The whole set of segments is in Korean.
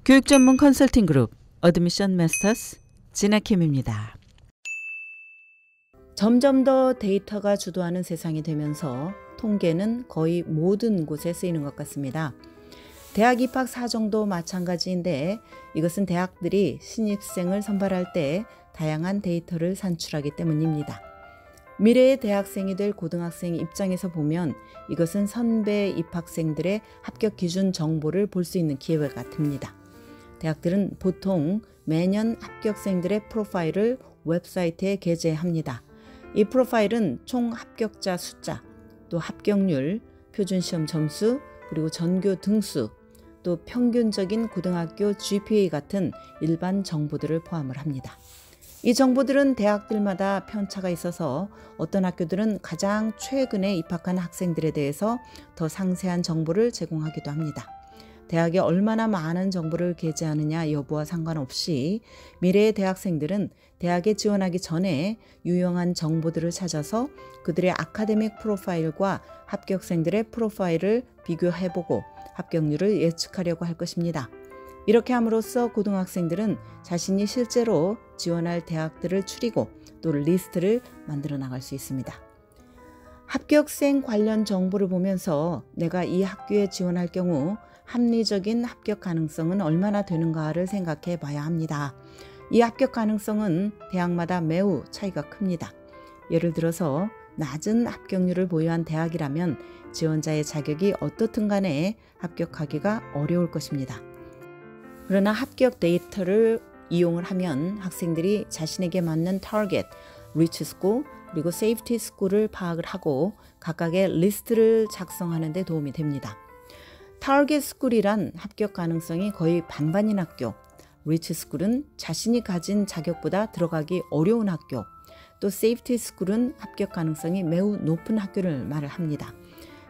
교육 전문 컨설팅 그룹 어드미션 마스터스 진아킴입니다. 점점 더 데이터가 주도하는 세상이 되면서 통계는 거의 모든 곳에 쓰이는 것 같습니다. 대학 입학 사정도 마찬가지인데 이것은 대학들이 신입생을 선발할 때 다양한 데이터를 산출하기 때문입니다. 미래의 대학생이 될 고등학생 입장에서 보면 이것은 선배 입학생들의 합격 기준 정보를 볼 수 있는 기회가 같습니다. 대학들은 보통 매년 합격생들의 프로파일을 웹사이트에 게재합니다. 이 프로파일은 총 합격자 숫자, 또 합격률, 표준시험 점수, 그리고 전교 등수, 또 평균적인 고등학교 GPA 같은 일반 정보들을 포함을 합니다. 이 정보들은 대학들마다 편차가 있어서 어떤 학교들은 가장 최근에 입학한 학생들에 대해서 더 상세한 정보를 제공하기도 합니다. 대학에 얼마나 많은 정보를 게재하느냐 여부와 상관없이 미래의 대학생들은 대학에 지원하기 전에 유용한 정보들을 찾아서 그들의 아카데믹 프로파일과 합격생들의 프로파일을 비교해보고 합격률을 예측하려고 할 것입니다. 이렇게 함으로써 고등학생들은 자신이 실제로 지원할 대학들을 추리고 또 리스트를 만들어 나갈 수 있습니다. 합격생 관련 정보를 보면서 내가 이 학교에 지원할 경우 합리적인 합격 가능성은 얼마나 되는가를 생각해 봐야 합니다. 이 합격 가능성은 대학마다 매우 차이가 큽니다. 예를 들어서 낮은 합격률을 보유한 대학이라면 지원자의 자격이 어떻든 간에 합격하기가 어려울 것입니다. 그러나 합격 데이터를 이용을 하면 학생들이 자신에게 맞는 타겟, 리치 스쿨, 그리고 세이프티 스쿨을 파악을 하고 각각의 리스트를 작성하는 데 도움이 됩니다. 타겟 스쿨이란 합격 가능성이 거의 반반인 학교, 리치 스쿨은 자신이 가진 자격보다 들어가기 어려운 학교, 또 세이프티 스쿨은 합격 가능성이 매우 높은 학교를 말을 합니다.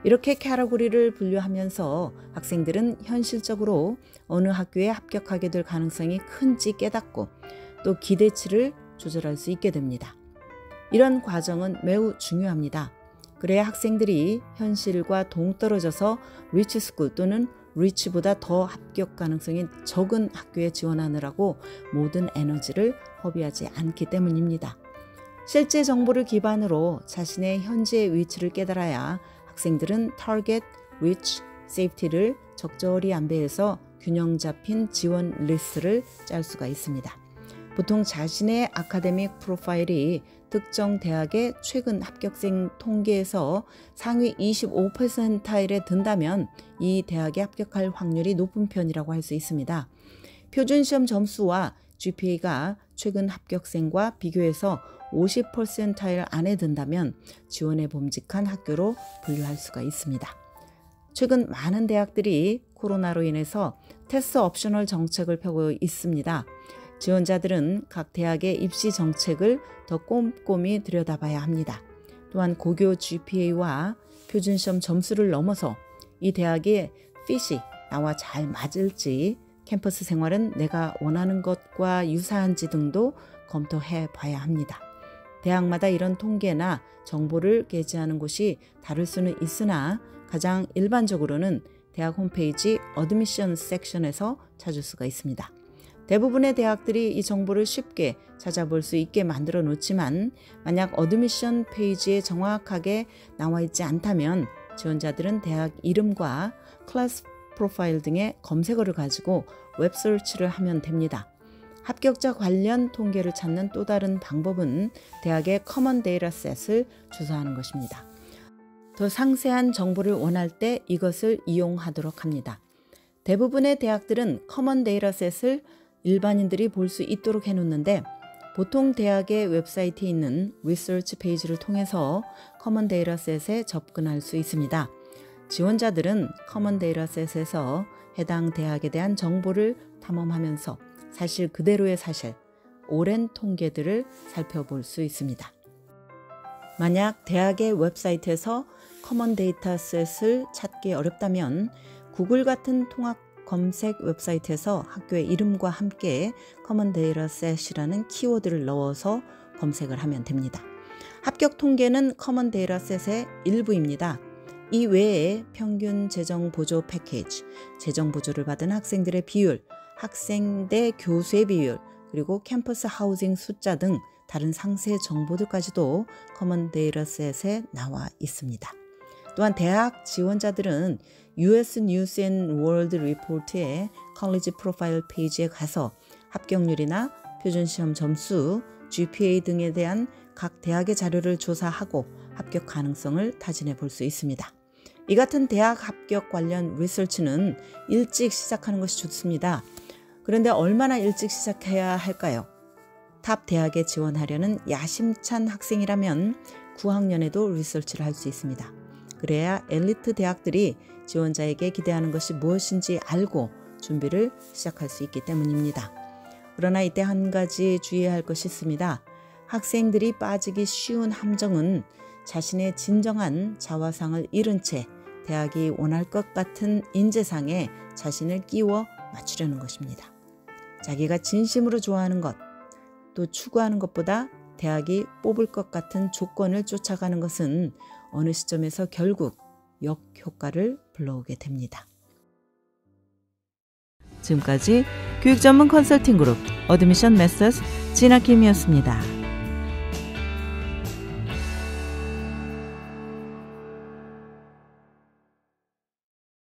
이렇게 캐러고리를 분류하면서 학생들은 현실적으로 어느 학교에 합격하게 될 가능성이 큰지 깨닫고 또 기대치를 조절할 수 있게 됩니다. 이런 과정은 매우 중요합니다. 그래야 학생들이 현실과 동떨어져서 리치 스쿨 또는 리치보다 더 합격 가능성이 적은 학교에 지원하느라고 모든 에너지를 허비하지 않기 때문입니다. 실제 정보를 기반으로 자신의 현재 위치를 깨달아야 학생들은 타겟, 리치, 세이프티를 적절히 안배해서 균형 잡힌 지원 리스트를 짤 수가 있습니다. 보통 자신의 아카데믹 프로파일이 특정 대학의 최근 합격생 통계에서 상위 25%에 든다면 이 대학에 합격할 확률이 높은 편이라고 할 수 있습니다. 표준시험 점수와 GPA가 최근 합격생과 비교해서 50% 안에 든다면 지원에 봄직한 학교로 분류할 수가 있습니다. 최근 많은 대학들이 코로나로 인해서 테스트 옵셔널 정책을 펴고 있습니다. 지원자들은 각 대학의 입시 정책을 더 꼼꼼히 들여다봐야 합니다. 또한 고교 GPA와 표준시험 점수를 넘어서 이 대학의 핏이 나와 잘 맞을지, 캠퍼스 생활은 내가 원하는 것과 유사한지 등도 검토해 봐야 합니다. 대학마다 이런 통계나 정보를 게재하는 곳이 다를 수는 있으나 가장 일반적으로는 대학 홈페이지 어드미션 섹션에서 찾을 수가 있습니다. 대부분의 대학들이 이 정보를 쉽게 찾아볼 수 있게 만들어 놓지만 만약 어드미션 페이지에 정확하게 나와 있지 않다면 지원자들은 대학 이름과 클래스 프로파일 등의 검색어를 가지고 웹서치를 하면 됩니다. 합격자 관련 통계를 찾는 또 다른 방법은 대학의 커먼 데이터셋을 조사하는 것입니다. 더 상세한 정보를 원할 때 이것을 이용하도록 합니다. 대부분의 대학들은 커먼 데이터셋을 일반인들이 볼 수 있도록 해놓는데 보통 대학의 웹사이트에 있는 리서치 페이지를 통해서 커먼 데이터셋에 접근할 수 있습니다. 지원자들은 커먼 데이터셋에서 해당 대학에 대한 정보를 탐험하면서 사실 그대로의 사실, 오랜 통계들을 살펴볼 수 있습니다. 만약 대학의 웹사이트에서 커먼 데이터셋을 찾기 어렵다면 구글 같은 통합 검색 웹사이트에서 학교의 이름과 함께 커먼 데이터셋이라는 키워드를 넣어서 검색을 하면 됩니다. 합격 통계는 커먼 데이터셋의 일부입니다. 이 외에 평균 재정 보조 패키지, 재정 보조를 받은 학생들의 비율, 학생 대 교수의 비율, 그리고 캠퍼스 하우징 숫자 등 다른 상세 정보들까지도 커먼 데이터셋에 나와 있습니다. 또한 대학 지원자들은 US News and World Report의 컬리지 프로파일 페이지에 가서 합격률이나 표준시험 점수, GPA 등에 대한 각 대학의 자료를 조사하고 합격 가능성을 타진해 볼 수 있습니다. 이 같은 대학 합격 관련 리서치는 일찍 시작하는 것이 좋습니다. 그런데 얼마나 일찍 시작해야 할까요? 탑 대학에 지원하려는 야심찬 학생이라면 9학년에도 리서치를 할 수 있습니다. 그래야 엘리트 대학들이 지원자에게 기대하는 것이 무엇인지 알고 준비를 시작할 수 있기 때문입니다. 그러나 이때 한 가지 주의해야 할 것이 있습니다. 학생들이 빠지기 쉬운 함정은 자신의 진정한 자화상을 잃은 채 대학이 원할 것 같은 인재상에 자신을 끼워 맞추려는 것입니다. 자기가 진심으로 좋아하는 것, 또 추구하는 것보다 대학이 뽑을 것 같은 조건을 쫓아가는 것은 어느 시점에서 결국 역효과를 불러오게 됩니다. 지금까지 교육 전문 컨설팅 그룹 어드미션 메서스 진아킴이었습니다.